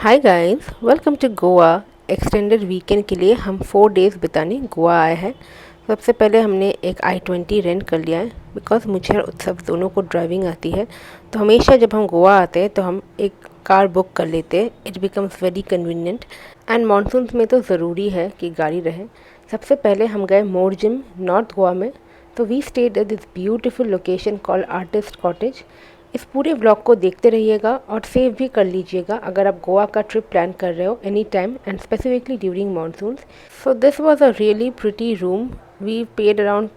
Hi guys, welcome to Goa. Extended weekend के लिए हम 4 डेज़ बिताने गोवा आए हैं। सबसे पहले हमने एक i20 रेंट कर लिया है बिकॉज़ मुझे और उत्सव दोनों को ड्राइविंग आती है। तो हमेशा जब हम गोवा आते हैं तो हम एक कार बुक कर लेते हैं। It becomes very convenient and monsoons में तो ज़रूरी है कि गाड़ी रहे। सबसे पहले हम गए मोरजिम नॉर्थ गोवा में। तो we stayed at this beautiful location called Artist Cottage. इस पूरे ब्लॉग को देखते रहिएगा और सेव भी कर लीजिएगा अगर आप गोवा का ट्रिप प्लान कर रहे हो any time and specifically during monsoons. So this was a really pretty room. We paid around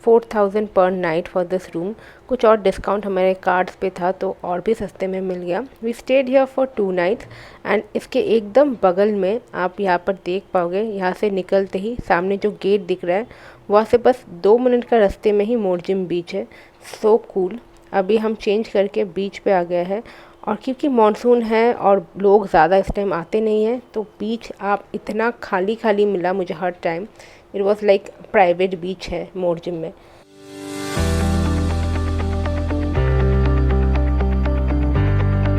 4000 per night for this room. कुछ और डिस्काउंट हमारे कार्ड्स पे था तो और भी सस्ते में मिल गया। We stayed here for 2 nights and इसके एकदम बगल में आप यहाँ पर देख पाओगे, यहाँ से निकलते ही सामने जो गेट दिख रहा है वहाँ से बस 2 मिनट का रास्ते में ही मोरजिम बीच है। So cool. अभी हम चेंज करके बीच पे आ गए हैं और क्योंकि मानसून है और लोग ज़्यादा इस टाइम आते नहीं हैं तो बीच आप इतना खाली खाली मिला मुझे हर time. It was like private beach है मोरजिम में।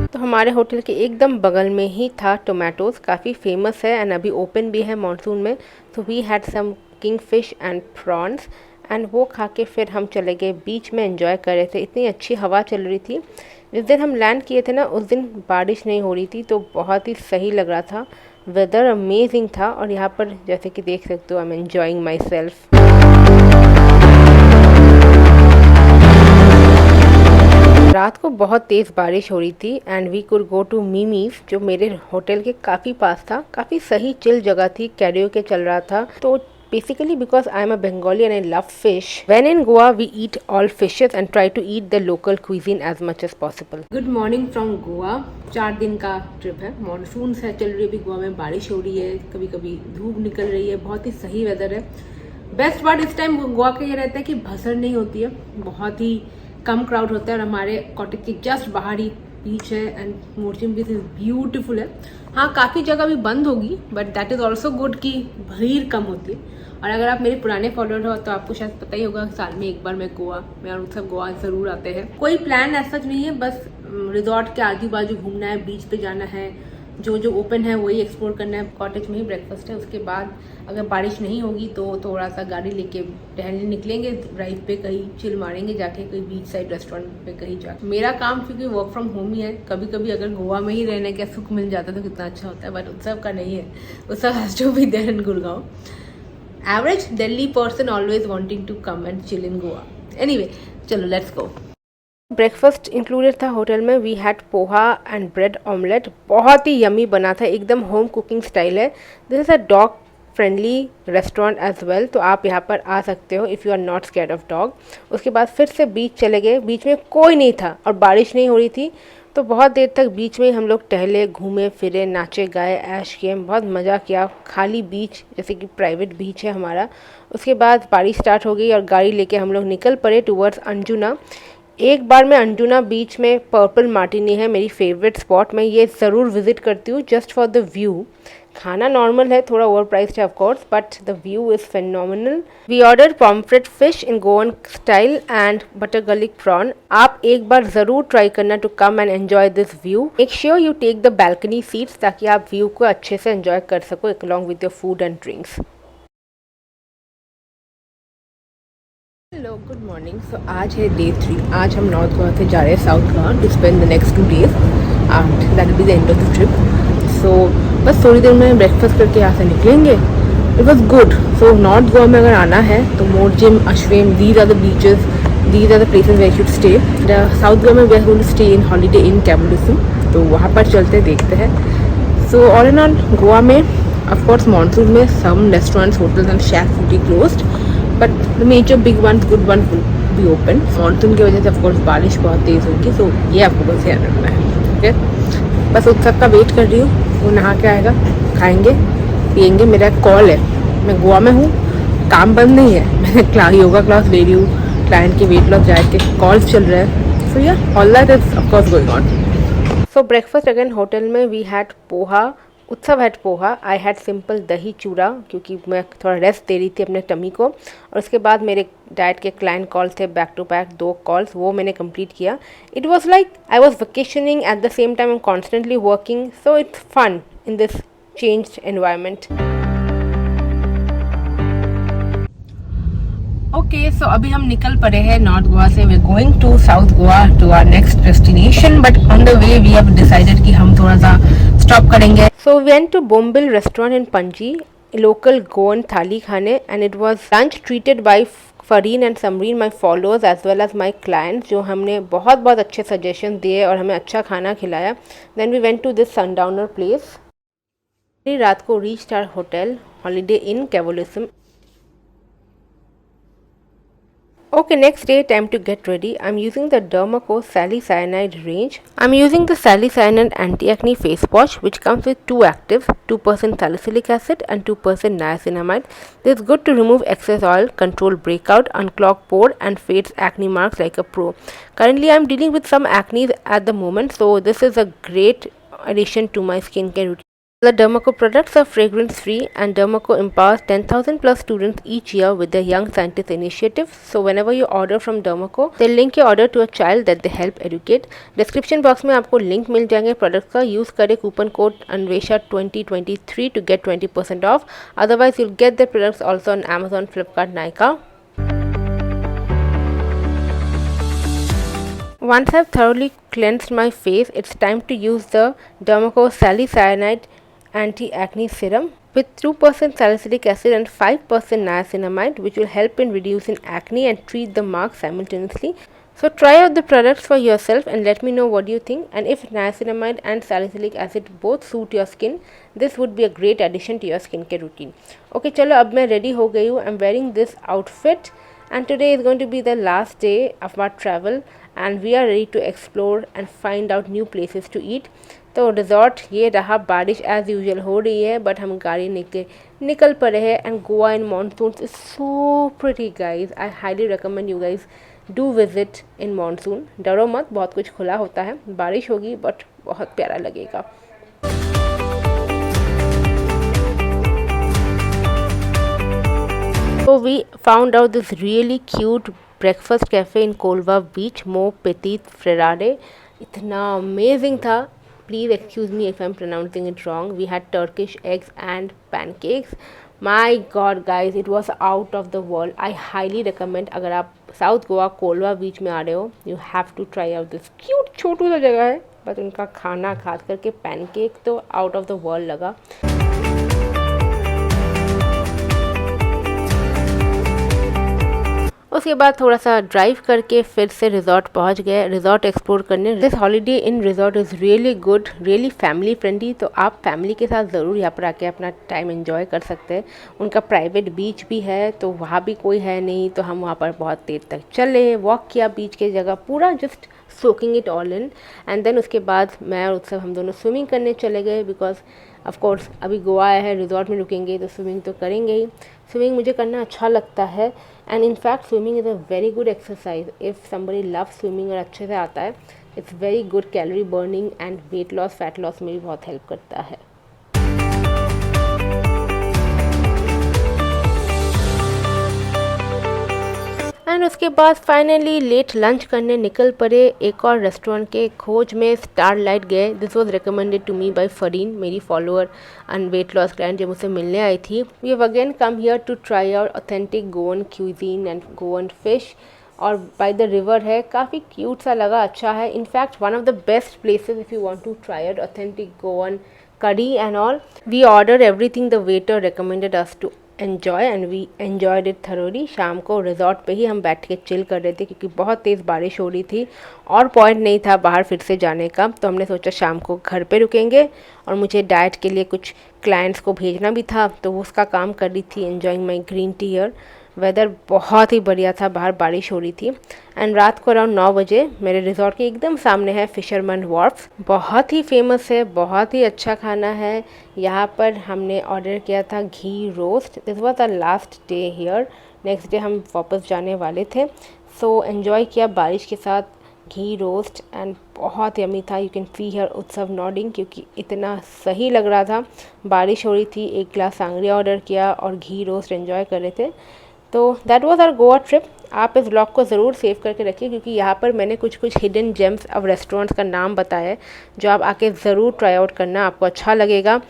तो हमारे होटल के एकदम बगल में ही था टोमेटोज़, काफ़ी फेमस है एंड अभी ओपन भी है मानसून में। तो we had some king fish and prawns and वो खा के फिर हम चले गए बीच में एंजॉय कर रहे थे। इतनी अच्छी हवा चल रही थी। जिस दिन हम लैंड किए थे ना उस दिन बारिश नहीं हो रही थी तो बहुत ही सही लग रहा था। वेदर अमेजिंग था और यहाँ पर जैसे कि देख सकते हो I am enjoying my self. रात को बहुत तेज़ बारिश हो रही थी and we could go to मीमीज जो मेरे होटल के काफ़ी पास था। काफ़ी सही चिल जगह थी, कैरियोके चल रहा था। तो basically because I am a Bengali and I love fish, when in Goa we eat all fishes and try to eat the local cuisine as much as possible. Good morning from Goa। 4 दिन का trip है। Monsoon से चल रही है, अभी गोवा में बारिश हो रही है, कभी कभी धूप निकल रही है, बहुत ही सही वेदर है। बेस्ट पार्ट इस टाइम गोवा का ये रहता है कि भसड़ नहीं होती है, बहुत ही कम क्राउड होता है और हमारे कॉटेज के जस्ट बाहर ही बीच है and Morjim beach is beautiful है। हाँ, काफ़ी जगह भी बंद होगी but that is also good कि भीड़ कम होती है। और अगर आप मेरे पुराने फॉलोअर हो तो आपको शायद पता ही होगा साल में एक बार मैं और उत्सव गोवा ज़रूर आते हैं। कोई प्लान ऐसा नहीं है, बस रिजॉर्ट के आजू बाजू घूमना है, बीच पे जाना है, जो जो ओपन है वही एक्सप्लोर करना है। कॉटेज में ही ब्रेकफास्ट है। उसके बाद अगर बारिश नहीं होगी तो थोड़ा सा गाड़ी लेके टहलने निकलेंगे ड्राइव पे, कहीं चिल मारेंगे जाके कोई बीच साइड रेस्टोरेंट पे कहीं जाके। मेरा काम क्योंकि वर्क फ्रॉम होम ही है, कभी कभी अगर गोवा में ही रहने का सुख मिल जाता तो कितना अच्छा होता है, बट उत्सव का नहीं है। Utsav has to be there in Gurgaon. Average Delhi person always wanting to come and chill in Goa. Anyway, चलो लेट्स गो। ब्रेकफास्ट इंक्लूडेड था होटल में। We had poha and bread omelette. बहुत ही यमी बना था, एकदम होम कुकिंग स्टाइल है। This is a dog friendly restaurant as well, तो आप यहाँ पर आ सकते हो if you are not scared of dog. उसके बाद फिर से बीच चले गए। बीच में कोई नहीं था और बारिश नहीं हो रही थी तो बहुत देर तक बीच में हम लोग टहले, घूमे फिरे, नाचे गाए, ऐश किए, बहुत मज़ा किया। खाली बीच जैसे कि प्राइवेट बीच है हमारा। उसके बाद बारिश स्टार्ट हो गई और गाड़ी लेके हम लोग निकल पड़े टूवर्ड्स अंजुना। एक बार मैं अंजुना बीच में पर्पल मार्टिनी है मेरी फेवरेट स्पॉट, मैं ये ज़रूर विजिट करती हूँ जस्ट फॉर द व्यू। खाना नॉर्मल है, थोड़ा ओवर प्राइस्ड है of course, but the view is phenomenal. We order pomfret fish in Goan style and butter garlic prawn. आप एक बार ज़रूर ट्राई करना to come and enjoy this view. Make sure you take the balcony seats ताकि आप view को अच्छे से एंजॉय कर सको along with your food and drinks. Hello, good morning. सो आज है डे 3। आज हम नॉर्थ गोवा से जा रहे हैं south Goa to spend the next 2 days and that will be the end of the trip. So बस थोड़ी देर में ब्रेकफास्ट करके यहाँ से निकलेंगे। It was good. So north Goa में अगर आना है तो Morjim, Ashwem, these are the beaches, these are the places where you should stay. South Goa में we are going to stay in Holiday Inn Cavelossim, तो वहाँ पर चलते देखते हैं। So all in all Goa में ऑफकोर्स मानसून में some restaurants, hotels and chefs will be closed, but the major big ones, good ones will be open. Monsoon की वजह से ऑफकोर्स बारिश बहुत तेज़ होगी, सो ये आपको बस ध्यान रखना है। ओके, बस उत्सव का वेट कर रही हूँ, वो नहा के आएगा, खाएंगे पियेंगे। मेरा कॉल है, मैं गोवा में हूँ, काम बंद नहीं है, मैंने योगा क्लास ले रही हूँ, क्लाइंट की वेट लॉस डाइट के कॉल्स चल रहे हैं। सो या all that is of course going on. So breakfast again hotel में वी हैड पोहा, उत्सव had poha, I had simple दही चूड़ा क्योंकि मैं थोड़ा रेस्ट दे रही थी अपने टमी को। और उसके बाद मेरे डाइट के क्लाइंट कॉल्स थे बैक टू बैक, 2 कॉल्स, वो मैंने कंप्लीट किया। It was like I was vacationing at the same time I am constantly working, so it's fun in this changed environment. Okay, so अभी हम निकल पड़े हैं नॉर्थ गोवा से। We going to south Goa to our next destination, but on the way we have decided कि हम थोड़ा सा स्टॉप करेंगे। So we went to Bombil restaurant in Panaji, local Goan thali खाने, and it was lunch treated by Fareen and Samreen, my followers as well as my clients, जो हमने बहुत बहुत अच्छे सजेशन दिए और हमें अच्छा खाना खिलाया। Then we went to this sundowner place. रात को reached our hotel Holiday Inn Cavelossim. Okay, next day, time to get ready. I'm using the Dermaco Salicyanide range. I'm using the Salicyanide Anti-Acne Face Wash, which comes with 2 actives, 2% salicylic acid and 2% niacinamide. This is good to remove excess oil, control breakout, unclog pore and fades acne marks like a pro. Currently, I'm dealing with some acne at the moment, so this is a great addition to my skincare routine. The Dermaco products are fragrance free, and Dermaco empowers 10,000 plus students each year with their Young Scientist initiative. So whenever you order from Dermaco, they'll link your order to a child that they help educate. Description box में आपको link मिल जाएंगे product का। Use करें coupon code Anvesha 2023 to get 20% off. Otherwise you'll get the products also on Amazon, Flipkart, Nykaa. Once I've thoroughly cleansed my face, it's time to use the Dermaco Salicyanide Anti-Acne Serum with 2% salicylic acid and 5% niacinamide, which will help in reducing acne and treat the marks simultaneously. So try out the products for yourself and let me know what you think, and if niacinamide and salicylic acid both suit your skin, this would be a great addition to your skincare routine. Okay, चलो अब मैं ready हो गई हूँ. I'm wearing this outfit and today is going to be the last day of our travel and we are ready to explore and find out new places to eat. तो resort ये रहा, बारिश as usual हो रही है but हम गाड़ी निकल पड़े हैं। And Goa in monsoon is so pretty guys, I highly recommend you guys do visit in monsoon. डरो मत, बहुत कुछ खुला होता है, बारिश होगी बट बहुत प्यारा लगेगा। So we found out this really cute breakfast cafe in Colva Beach, Mo Petit Frere. इतना amazing था. Please excuse me if I'm pronouncing it wrong. We had Turkish eggs and pancakes. My God, guys, it was out of the world. I highly recommend, अगर आप south Goa Kolwa बीच में आ रहे हो, you have to try out this cute छोटू सा जगह है, but उनका खाना खास करके पैनकेक तो आउट ऑफ द वर्ल्ड लगा। उसके बाद थोड़ा सा ड्राइव करके फिर से रिजॉर्ट पहुंच गए, रिजॉर्ट एक्सप्लोर करने। This holiday in resort is really good, really family friendly, तो आप फैमिली के साथ ज़रूर यहाँ पर आके अपना टाइम एंजॉय कर सकते हैं। उनका प्राइवेट बीच भी है, तो वहाँ भी कोई है नहीं, तो हम वहाँ पर बहुत देर तक चले, वॉक किया बीच के जगह, पूरा just soaking it all in. And then उसके बाद मैं और उत्सव हम दोनों स्विमिंग करने चले गए, बिकॉज ऑफ कोर्स अभी गोवा आया है, रिजॉर्ट में रुकेंगे तो स्विमिंग तो करेंगे ही। स्विमिंग मुझे करना अच्छा लगता है, and in fact swimming is a very good exercise if somebody love swimming और अच्छे से आता है। It's very good calorie burning and weight loss, fat loss में भी बहुत हेल्प करता है। एंड उसके बाद फाइनली लेट लंच करने निकल पड़े एक और रेस्टोरेंट के खोज में, स्टारलाइट गए। This was recommended to me by Fareen, मेरी follower and weight loss client जो मुझसे मिलने आई थी। We have again come here to try our authentic Goan cuisine and Goan fish, और बाय द रिवर है, काफ़ी क्यूट सा लगा, अच्छा है। In fact one of the best places if you want to try out authentic Goan curry and all. We ordered everything the waiter recommended us to enjoy and we enjoyed it thoroughly. शाम को resort पे ही हम बैठ के chill कर रहे थे क्योंकि बहुत तेज़ बारिश हो रही थी और पॉइंट नहीं था बाहर फिर से जाने का, तो हमने सोचा शाम को घर पे रुकेंगे। और मुझे डाइट के लिए कुछ क्लाइंट्स को भेजना भी था, तो वो उसका काम कर रही थी, enjoying my green tea here. Weather बहुत ही बढ़िया था, बाहर बारिश हो रही थी। एंड रात को अराउंड 9 बजे मेरे रिजॉर्ट के एकदम सामने है फिशरमैन वॉर्फ, बहुत ही फेमस है, बहुत ही अच्छा खाना है। यहाँ पर हमने ऑर्डर किया था ghee roast. This was the last day here, next day हम वापस जाने वाले थे। सो एन्जॉय किया बारिश के साथ, घी रोस्ट एंड बहुत यमी था। यू कैन सी हियर उत्सव नॉडिंग, क्योंकि इतना सही लग रहा था। बारिश हो रही थी, एक ग्लास सांगरिया ऑर्डर किया और घी रोस्ट एंजॉय कर रहे थे। तो that was our Goa trip. आप इस ब्लॉग को ज़रूर सेव करके रखिए, क्योंकि यहाँ पर मैंने कुछ कुछ हिडन जेम्स ऑफ रेस्टोरेंट्स का नाम बताया है जो आप आके ज़रूर ट्राई आउट करना, आपको अच्छा लगेगा।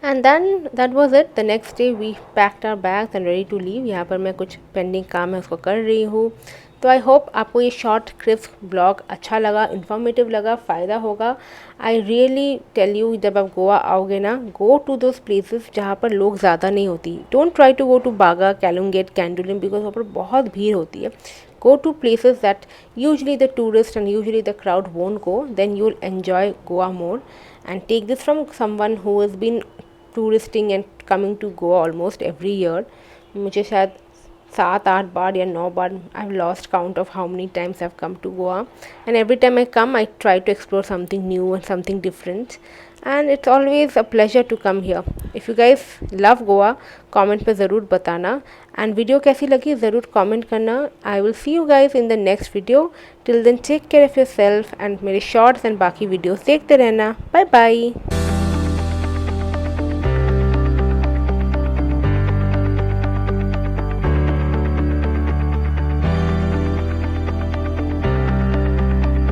And then that was it. The next day we packed our bags and ready to leave. यहाँ पर मैं कुछ पेंडिंग काम है उसको कर रही हूँ। तो आई होप आपको ये शॉर्ट क्रिस्प ब्लॉग अच्छा लगा, इन्फॉर्मेटिव लगा, फ़ायदा होगा। आई रियली टेल यू, जब आप गोवा आओगे ना, गो टू दोज प्लेसेस जहाँ पर लोग ज़्यादा नहीं होती। Don't try to go to Baga, Calangute, कैंडुलिम, because वहाँ पर बहुत भीड़ होती है। Go to places that usually the tourists and usually the crowd won't go, then you'll enjoy Goa more. And take this from someone who has been touristing and coming to Goa almost every year. मुझे शायद 7-8 बार या 9 बार, I've lost count of how many times I've come to Goa, and every time I come I try to explore something new and something different, and it's always a pleasure to come here. If you guys love Goa, comment पे ज़रूर बताना, and video कैसी लगी ज़रूर comment करना. I will see you guys in the next video. Till then take care of yourself and मेरे shorts and बाकी videos देखते रहना. Bye bye.